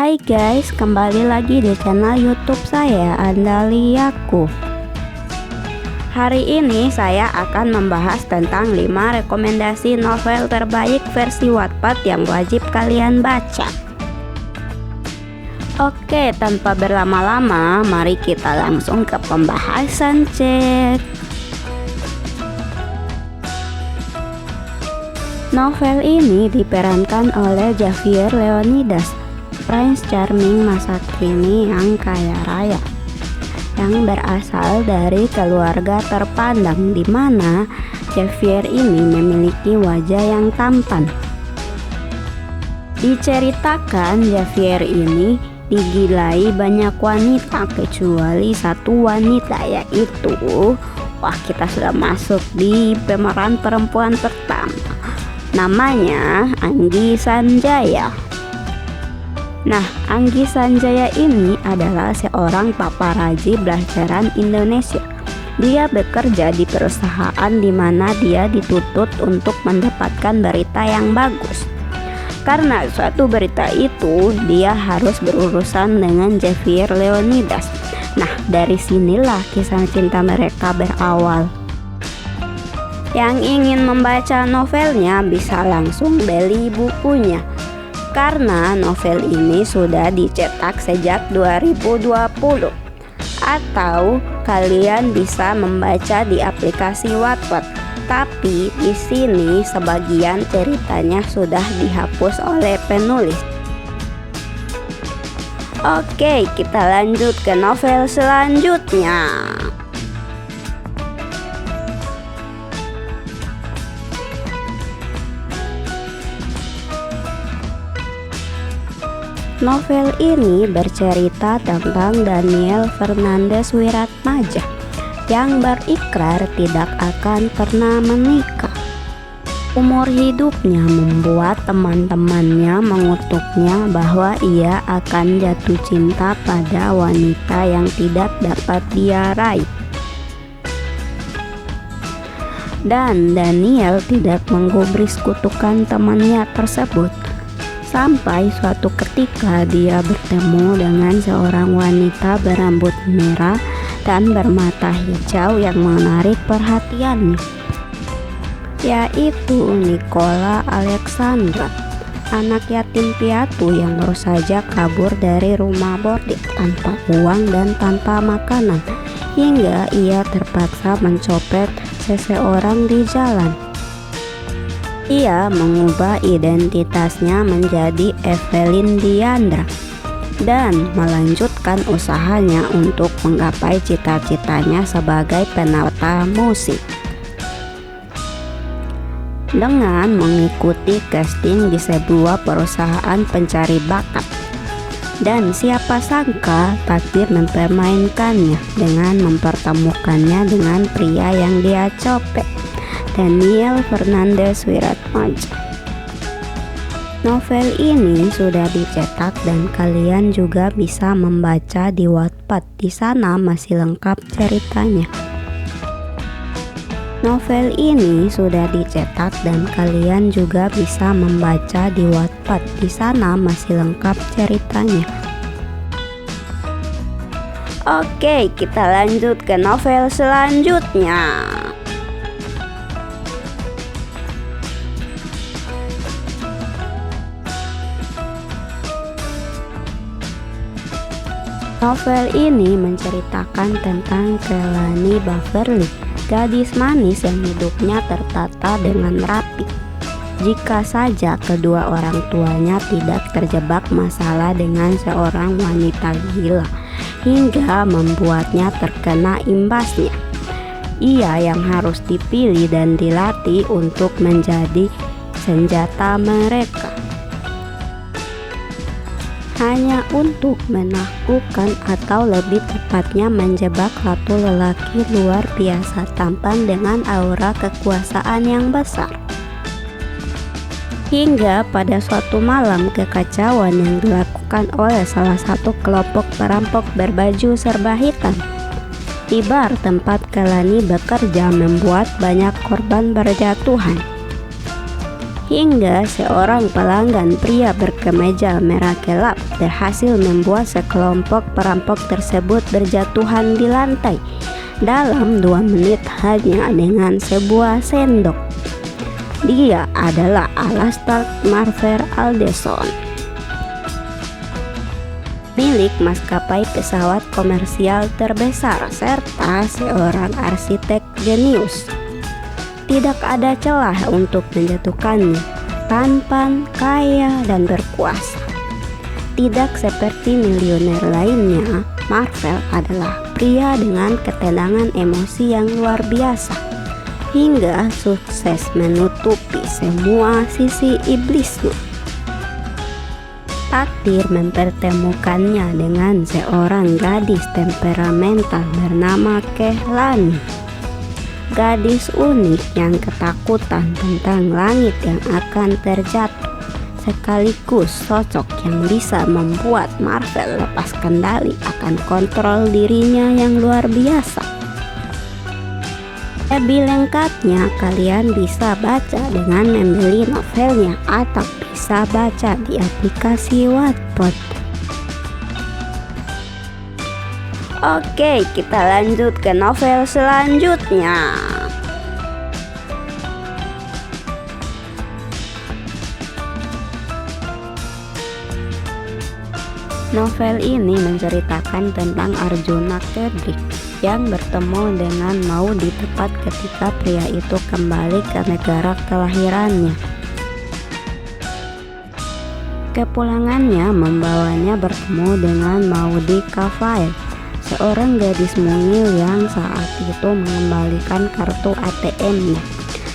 Hai guys, kembali lagi di channel YouTube saya, Andaliaku. Hari ini saya akan membahas tentang 5 rekomendasi novel terbaik versi Wattpad yang wajib kalian baca. Oke, tanpa berlama-lama, mari kita langsung ke pembahasan, cek. Novel ini diperankan oleh Xavier Leonidas, Prince Charming masa kini yang kaya raya, yang berasal dari keluarga terpandang, di mana Xavier ini memiliki wajah yang tampan. Diceritakan Xavier ini digilai banyak wanita kecuali satu wanita, yaitu kita sudah masuk di pemeran perempuan pertama, namanya Anggi Sanjaya. Nah, Anggi Sanjaya ini adalah seorang paparazi pelajaran Indonesia. Dia bekerja di perusahaan di mana dia dituntut untuk mendapatkan berita yang bagus. Karena suatu berita itu, dia harus berurusan dengan Xavier Leonidas. Nah, dari sinilah kisah cinta mereka berawal. Yang ingin membaca novelnya bisa langsung beli bukunya, karena novel ini sudah dicetak sejak 2020. Atau kalian bisa membaca di aplikasi Wattpad. Tapi di sini sebagian ceritanya sudah dihapus oleh penulis. Oke, kita lanjut ke novel selanjutnya. Novel ini bercerita tentang Daniel Fernandez Wiratmaja yang berikrar tidak akan pernah menikah. Umur hidupnya membuat teman-temannya mengutuknya bahwa ia akan jatuh cinta pada wanita yang tidak dapat dia raih. Dan Daniel tidak menggubris kutukan temannya tersebut. Sampai suatu ketika dia bertemu dengan seorang wanita berambut merah dan bermata hijau yang menarik perhatiannya, yaitu Nicola Alexandra, anak yatim piatu yang baru saja kabur dari rumah bordil tanpa uang dan tanpa makanan, hingga ia terpaksa mencopet seseorang di jalan. Ia mengubah identitasnya menjadi Evelyn Diandra dan melanjutkan usahanya untuk menggapai cita-citanya sebagai penata musik dengan mengikuti casting di sebuah perusahaan pencari bakat. Dan siapa sangka takdir mempermainkannya dengan mempertemukannya dengan pria yang dia copet, Daniel Fernandez Wiratmaja. Novel ini sudah dicetak dan kalian juga bisa membaca di Wattpad. Di sana masih lengkap ceritanya. Novel ini sudah dicetak dan kalian juga bisa membaca di Wattpad. Di sana masih lengkap ceritanya. Oke, kita lanjut ke novel selanjutnya. Novel ini menceritakan tentang Kelani Beverly, gadis manis yang hidupnya tertata dengan rapi. Jika saja kedua orang tuanya tidak terjebak masalah dengan seorang wanita gila hingga membuatnya terkena imbasnya. Ia yang harus dipilih dan dilatih untuk menjadi senjata mereka, hanya untuk menaklukkan atau lebih tepatnya menjebak satu lelaki luar biasa tampan dengan aura kekuasaan yang besar. Hingga pada suatu malam, kekacauan yang dilakukan oleh salah satu kelompok perampok berbaju serba hitam di bar tempat Kelani bekerja membuat banyak korban berjatuhan. hingga seorang pelanggan pria berkemeja merah gelap berhasil membuat sekelompok perampok tersebut berjatuhan di lantai dalam 2 menit hanya dengan sebuah sendok. Dia adalah Alastair Marver Alderson, milik maskapai pesawat komersial terbesar serta seorang arsitek jenius. Tidak ada celah untuk menjatuhkannya, tampan, kaya, dan berkuasa. Tidak seperti miliuner lainnya, Marvel adalah pria dengan ketenangan emosi yang luar biasa, hingga sukses menutupi semua sisi iblisnya. Takdir mempertemukannya dengan seorang gadis temperamental bernama Kehlani. Gadis unik yang ketakutan tentang langit yang akan terjatuh, sekaligus sosok yang bisa membuat Marvel lepas kendali akan kontrol dirinya yang luar biasa. Lebih lengkapnya kalian bisa baca dengan membeli novelnya atau bisa baca di aplikasi Wattpad. Oke, kita lanjut ke novel selanjutnya. Novel ini menceritakan tentang Arjuna Kedrik yang bertemu dengan Maudie tepat ketika pria itu kembali ke negara kelahirannya. Kepulangannya membawanya bertemu dengan Maudie Cavail, seorang gadis mungil yang saat itu mengembalikan kartu ATM-nya.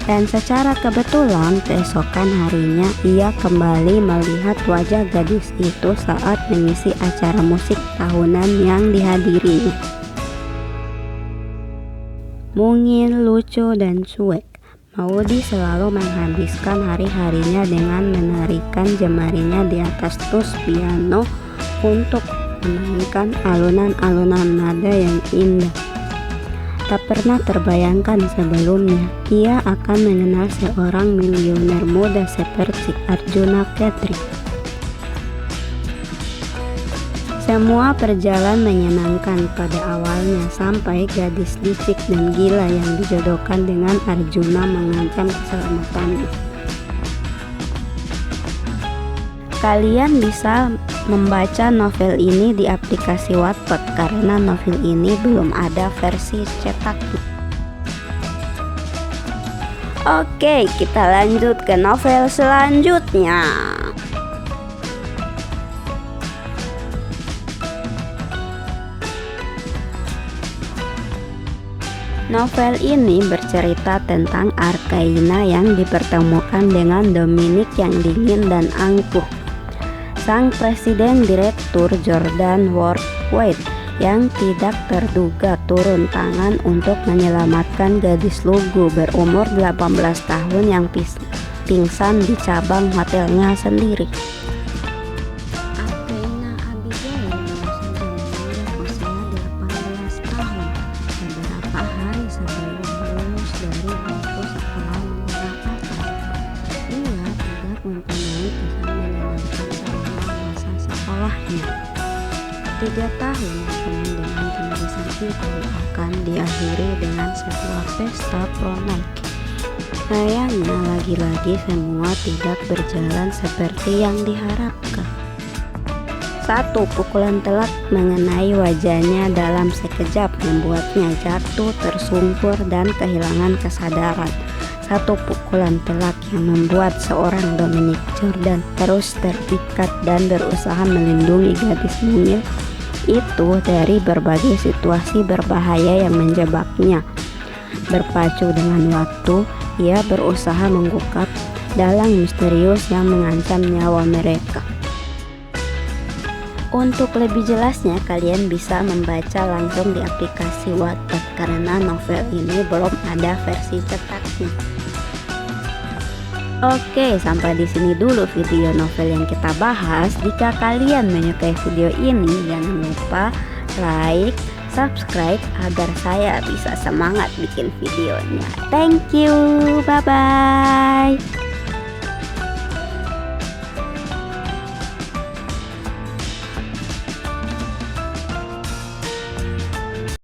Dan secara kebetulan keesokan harinya ia kembali melihat wajah gadis itu saat mengisi acara musik tahunan yang dihadirinya. Mungil, lucu, dan cuek, Maudie selalu menghabiskan hari-harinya dengan menarikan jemarinya di atas tus piano untuk memainkan alunan-alunan nada yang indah. Tak pernah terbayangkan sebelumnya ia akan mengenal seorang miliuner muda seperti Arjuna Kedrik. Semua berjalan menyenangkan pada awalnya sampai gadis licik dan gila yang dijodohkan dengan Arjuna mengancam keselamatannya. Kalian bisa membaca novel ini di aplikasi Wattpad karena novel ini belum ada versi cetaknya. Oke, kita lanjut ke novel selanjutnya. Novel ini bercerita tentang Arkaina yang dipertemukan dengan Dominic yang dingin dan angkuh. Sang presiden direktur Jordan Ward Wade yang tidak terduga turun tangan untuk menyelamatkan gadis lugu berumur 18 tahun yang pingsan di cabang hotelnya sendiri. Arkaina Abigail baru saja menginjak usia 18 tahun, beberapa hari sebelum lulus dari bangku sekolah menengah atas. Ia tidak mempunyai kesan menyenangkan selama masa sekolahnya. 3 tahun penuh dengan tulisan itu akan diakhiri dengan sebuah pesta prom night. Sayangnya lagi-lagi semua tidak berjalan seperti yang diharapkan. Satu pukulan telak mengenai wajahnya dalam sekejap membuatnya jatuh tersungkur dan kehilangan kesadaran. Satu pukulan telak yang membuat seorang Dominic Jordan terus terikat dan berusaha melindungi gadis mungil itu dari berbagai situasi berbahaya yang menjebaknya. Berpacu dengan waktu, ia berusaha mengungkap dalang misterius yang mengancam nyawa mereka. Untuk lebih jelasnya kalian bisa membaca langsung di aplikasi Wattpad karena novel ini belum ada versi cetaknya. Oke, sampai di sini dulu video novel yang kita bahas. Jika kalian menyukai video ini, jangan lupa like, subscribe agar saya bisa semangat bikin videonya. Thank you, bye bye.